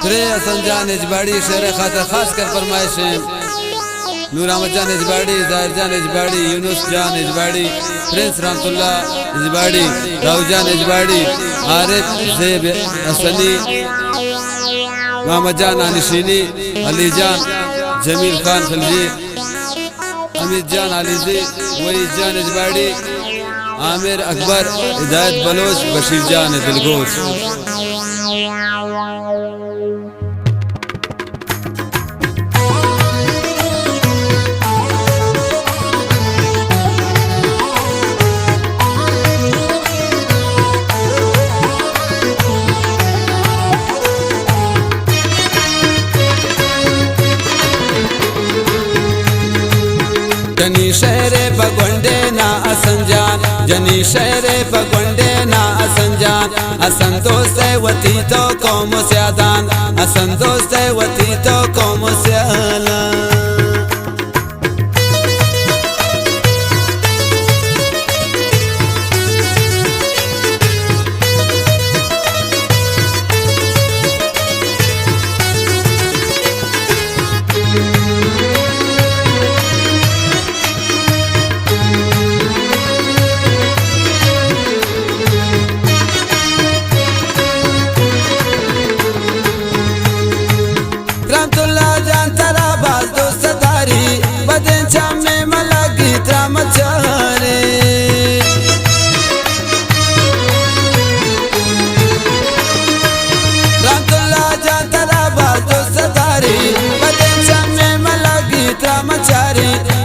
त्रे हसन जान इजबाड़ी शेर खातर खास कर फरमाइश है। नूर अहमद जान इजबाड़ी, जाहिर जान इजबाड़ी, यूनुस जान इजबाड़ी, प्रिंस रहमतुल्लाह इजबाड़ी, राव जान इजबाड़ी, आरिफ ज़ेब असनी, मोहम्मद जान अनिशीनी, अली जान, जमील खान खलजी, अमित जान अलीजी, वही जान इजबाड़ी, आमिर अकबर, हिदायत बलोच, बशीर जान दिलगोश। जनी शहरे बगोंडे ना असंजान, जनी शहरे बगोंडे ना असंजान, असन दोस्त वती तो कौम से आदान, असन दोस्त वती तो कौम से आदान।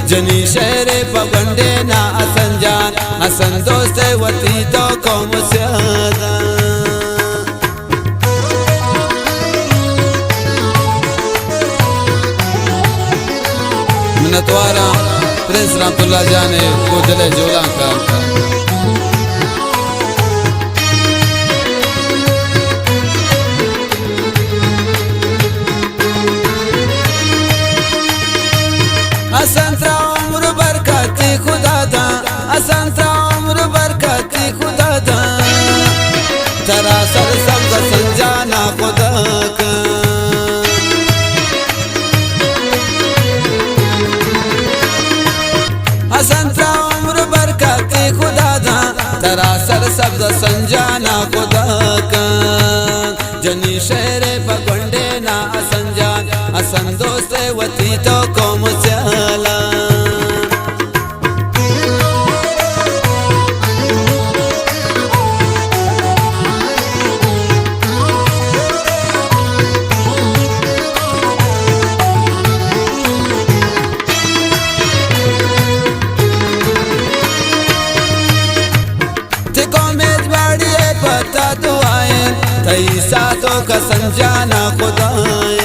जनी शहरे बगंडे ना असंजान, असन दोस्त वती तो कौम से आदान। मिन्नतवारा प्रिंस रहमतुल्लाह जाने को दिले जोला का असंता उम्र बरकती खुदा दा, असंता उम्र बरकती खुदा दा, तरा सर सब संजाना खुदा का। असंता उम्र बरकती खुदा दा, तरा सर सब संजाना खुदा का। जनी शहरे बगंडे ना असंजान, असन दोस्त वती तो कौम से आला। ते कौम इजबाड़ी पता दुआएं, तई सातों का संजाना खुदाएं।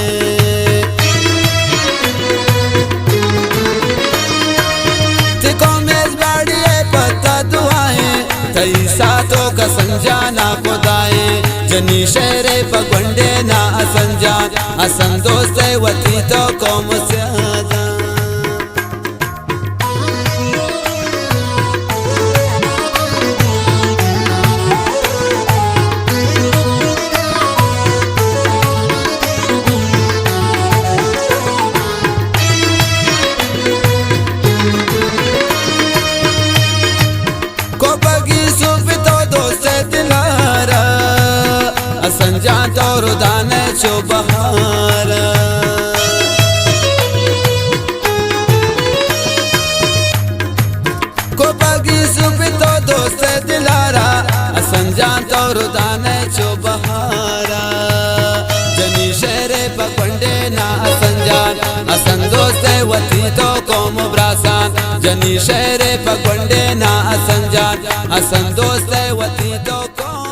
सातों का संजाना खुदाए, जनी शहरे बगंडे ना असंजान, असन दोस्त वती तो कौम से आदान। संजान तो रुदाने चो बहारा, को बगी सुबह तो दोस्त दिलारा, संजान तो रुदाने चो बहारा। जनी शहरे बगंडे ना असंजान, असन दोस्त वती तो कौम ब्रासान, जनी शहरे बगंडे ना असंजान, असन दोस्त वती तो कौम